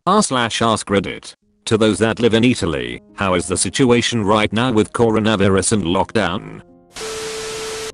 r/AskReddit. To those that live in Italy, how is the situation right now with coronavirus and lockdown?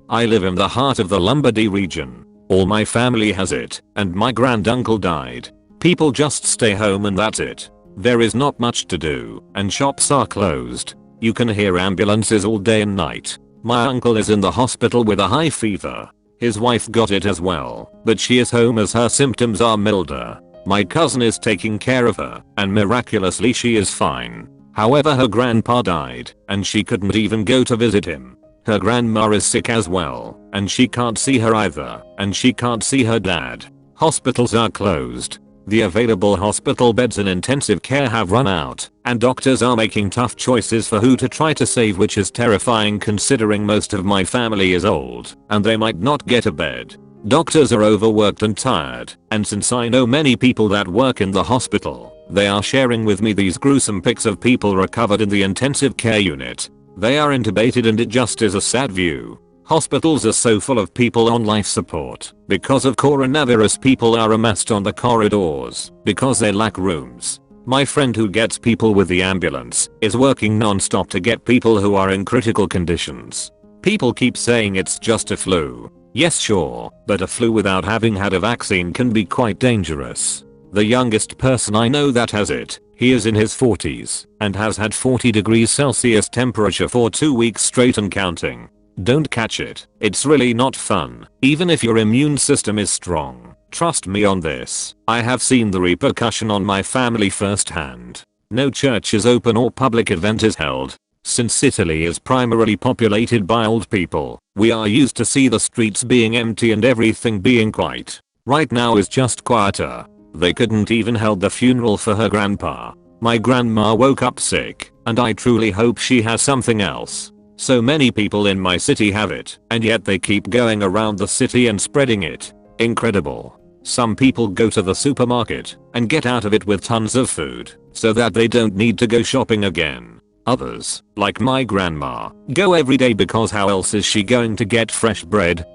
I live in the heart of the Lombardy region. All my family has it, and my granduncle died. People just stay home and that's it. There is not much to do, and shops are closed. You can hear ambulances all day and night. My uncle is in the hospital with a high fever. His wife got it as well, but she is home as her symptoms are milder. My cousin is taking care of her, and miraculously she is fine. However, her grandpa died, and she couldn't even go to visit him. Her grandma is sick as well, and she can't see her either, and she can't see her dad. Hospitals are closed. The available hospital beds in intensive care have run out, and doctors are making tough choices for who to try to save, which is terrifying considering most of my family is old, and they might not get a bed. Doctors are overworked and tired, and since I know many people that work in the hospital, they are sharing with me these gruesome pics of people recovered in the intensive care unit. They are intubated and it just is a sad view. Hospitals are so full of people on life support. Because of coronavirus, people are amassed on the corridors because they lack rooms. My friend who gets people with the ambulance is working non-stop to get people who are in critical conditions. People keep saying it's just a flu. Yes, sure, but a flu without having had a vaccine can be quite dangerous. The youngest person I know that has it, he is in his 40s and has had 40 degrees Celsius temperature for 2 weeks straight and counting. Don't catch it. It's really not fun, even if your immune system is strong. Trust me on this. I have seen the repercussion on my family firsthand. No church is open or public event is held. Since Italy is primarily populated by old people, we are used to see the streets being empty and everything being quiet. Right now is just quieter. They couldn't even hold the funeral for her grandpa. My grandma woke up sick, and I truly hope she has something else. So many people in my city have it, and yet they keep going around the city and spreading it. Incredible. Some people go to the supermarket and get out of it with tons of food so that they don't need to go shopping again. Others, like my grandma, go every day because how else is she going to get fresh bread?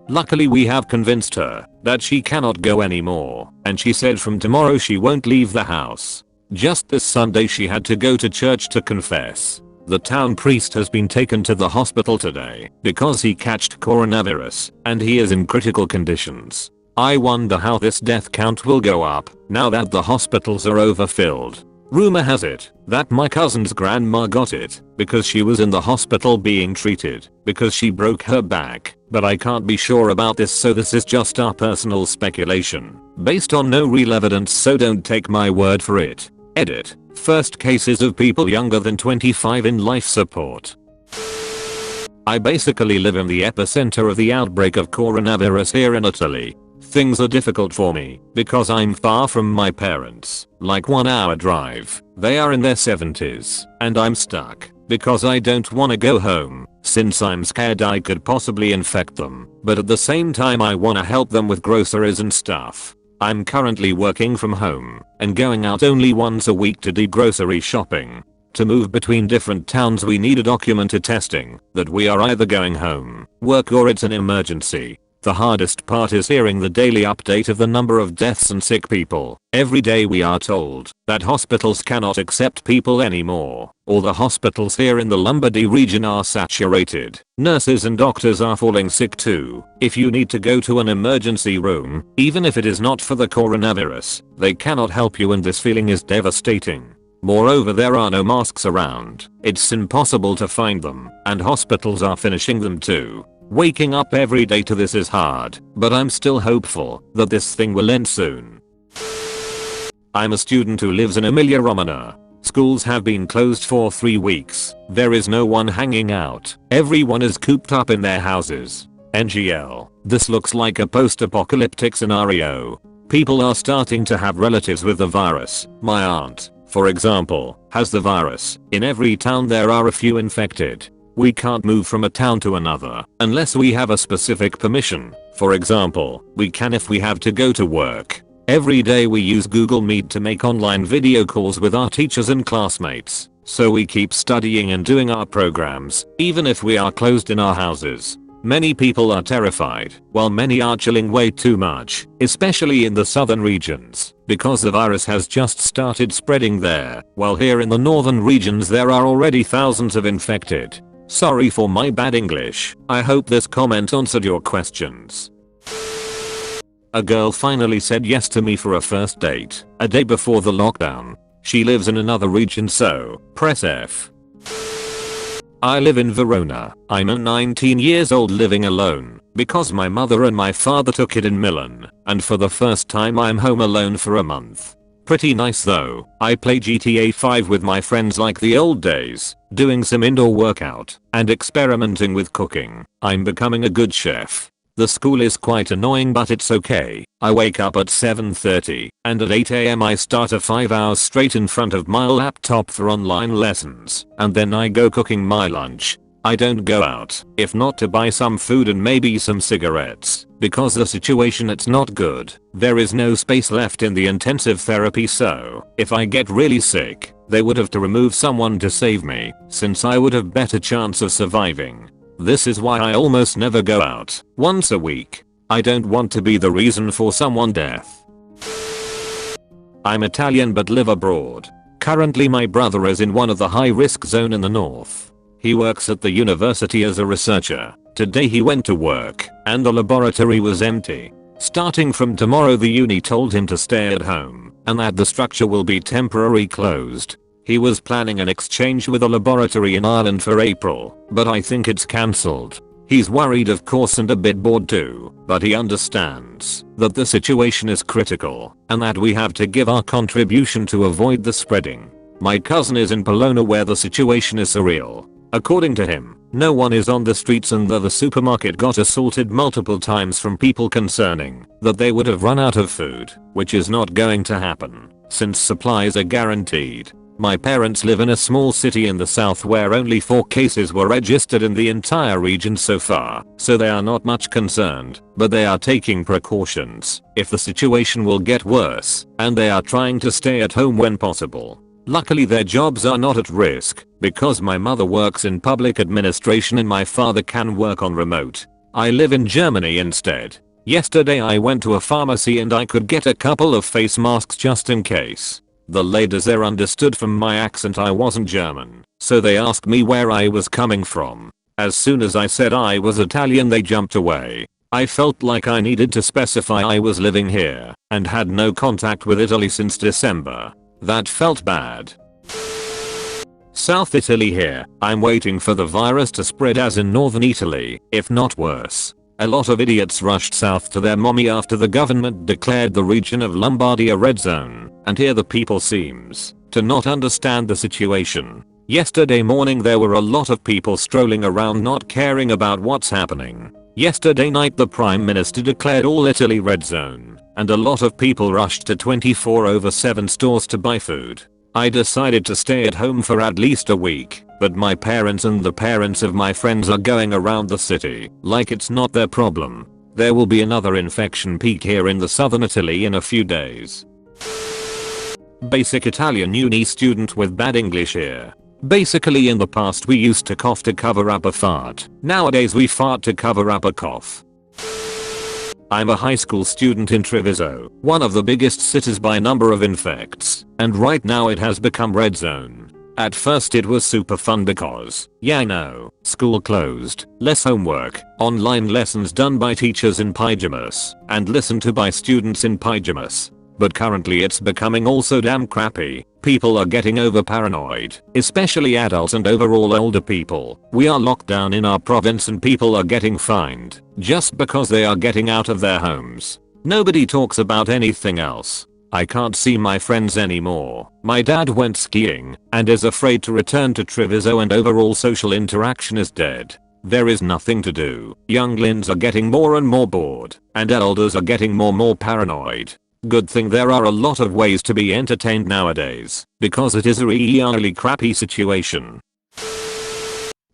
Luckily we have convinced her that she cannot go anymore, and she said from tomorrow she won't leave the house. Just this Sunday she had to go to church to confess. The town priest has been taken to the hospital today because he catched coronavirus and he is in critical conditions. I wonder how this death count will go up now that the hospitals are overfilled. Rumor has it that my cousin's grandma got it because she was in the hospital being treated because she broke her back, but I can't be sure about this, so this is just our personal speculation based on no real evidence, so don't take my word for it. Edit. First cases of people younger than 25 in life support. I basically live in the epicenter of the outbreak of coronavirus here in Italy. Things are difficult for me because I'm far from my parents, like 1 hour drive. They are in their 70s, and I'm stuck because I don't want to go home since I'm scared I could possibly infect them, but at the same time I want to help them with groceries and stuff. I'm currently working from home and going out only once a week to do grocery shopping. To move between different towns we need a documented testing that we are either going home, work, or it's an emergency. The hardest part is hearing the daily update of the number of deaths and sick people. Every day we are told that hospitals cannot accept people anymore. All the hospitals here in the Lombardy region are saturated. Nurses and doctors are falling sick too. If you need to go to an emergency room, even if it is not for the coronavirus, they cannot help you, and this feeling is devastating. Moreover, there are no masks around. It's impossible to find them, and hospitals are finishing them too. Waking up every day to this is hard, but I'm still hopeful that this thing will end soon. I'm a student who lives in Emilia-Romagna. Schools have been closed for 3 weeks. There is no one hanging out. Everyone is cooped up in their houses. NGL. This looks like a post-apocalyptic scenario. People are starting to have relatives with the virus. My aunt, for example, has the virus. In every town there are a few infected. We can't move from a town to another unless we have a specific permission. For example, we can if we have to go to work. Every day we use Google Meet to make online video calls with our teachers and classmates. So we keep studying and doing our programs, even if we are closed in our houses. Many people are terrified, while many are chilling way too much, especially in the southern regions, because the virus has just started spreading there, while here in the northern regions there are already thousands of infected. Sorry for my bad English. I hope this comment answered your questions. A girl finally said yes to me for a first date, a day before the lockdown. She lives in another region, so press F. I live in Verona. I'm 19 years old living alone because my mother and my father took it in Milan, and for the first time I'm home alone for a month. Pretty nice though. I play GTA 5 with my friends like the old days, doing some indoor workout and experimenting with cooking. I'm becoming a good chef. The school is quite annoying, but it's okay. I wake up at 7:30 and at 8 AM I start a 5 hours straight in front of my laptop for online lessons, and then I go cooking my lunch. I don't go out, if not to buy some food and maybe some cigarettes, because the situation it's not good. There is no space left in the intensive therapy, so if I get really sick, they would have to remove someone to save me, since I would have better chance of surviving. This is why I almost never go out. Once a week. I don't want to be the reason for someone's death. I'm Italian but live abroad. Currently my brother is in one of the high risk zone in the north. He works at the university as a researcher. Today he went to work and the laboratory was empty. Starting from tomorrow the uni told him to stay at home and that the structure will be temporarily closed. He was planning an exchange with a laboratory in Ireland for April, but I think it's cancelled. He's worried of course and a bit bored too, but he understands that the situation is critical and that we have to give our contribution to avoid the spreading. My cousin is in Bologna where the situation is surreal. According to him, no one is on the streets and the supermarket got assaulted multiple times from people concerning that they would have run out of food, which is not going to happen, since supplies are guaranteed. My parents live in a small city in the south where only 4 cases were registered in the entire region so far, so they are not much concerned, but they are taking precautions if the situation will get worse, and they are trying to stay at home when possible. Luckily their jobs are not at risk, because my mother works in public administration and my father can work on remote. I live in Germany instead. Yesterday I went to a pharmacy and I could get a couple of face masks just in case. The ladies there understood from my accent I wasn't German, so they asked me where I was coming from. As soon as I said I was Italian they jumped away. I felt like I needed to specify I was living here and had no contact with Italy since December. That felt bad. South Italy here. I'm waiting for the virus to spread as in northern Italy, if not worse. A lot of idiots rushed south to their mommy after the government declared the region of Lombardy a red zone, and here the people seems to not understand the situation. Yesterday morning there were a lot of people strolling around not caring about what's happening. Yesterday night the Prime Minister declared all Italy red zone, and a lot of people rushed to 24/7 stores to buy food. I decided to stay at home for at least a week, but my parents and the parents of my friends are going around the city like it's not their problem. There will be another infection peak here in the southern Italy in a few days. Basic Italian uni student with bad English here. Basically in the past we used to cough to cover up a fart. Nowadays we fart to cover up a cough. I'm a high school student in Treviso, one of the biggest cities by number of infects, and right now it has become red zone. At first it was super fun because, yeah I know, school closed, less homework, online lessons done by teachers in pyjamas, and listened to by students in pyjamas. But currently it's becoming also damn crappy. People are getting over paranoid, especially adults and overall older people. We are locked down in our province and people are getting fined just because they are getting out of their homes. Nobody talks about anything else. I can't see my friends anymore. My dad went skiing and is afraid to return to Treviso and overall social interaction is dead. There is nothing to do. Younglings are getting more and more bored, and elders are getting more paranoid. Good thing there are a lot of ways to be entertained nowadays, because it is a really crappy situation.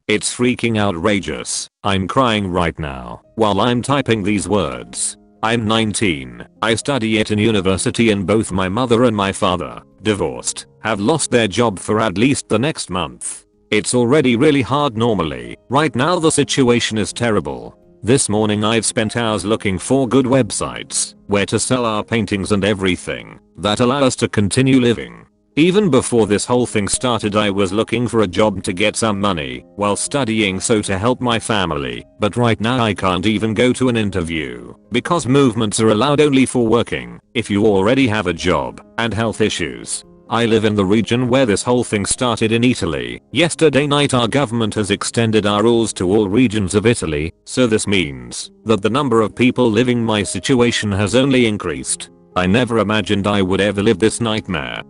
It's freaking outrageous. I'm crying right now while I'm typing these words. I'm 19. I study at a university and both my mother and my father, divorced, have lost their job for at least the next month. It's already really hard normally. Right now the situation is terrible. This morning I've spent hours looking for good websites where to sell our paintings and everything that allow us to continue living. Even before this whole thing started I was looking for a job to get some money while studying so to help my family, but right now I can't even go to an interview because movements are allowed only for working if you already have a job and health issues. I live in the region where this whole thing started in Italy. Yesterday night our government has extended our rules to all regions of Italy, so this means that the number of people living my situation has only increased. I never imagined I would ever live this nightmare.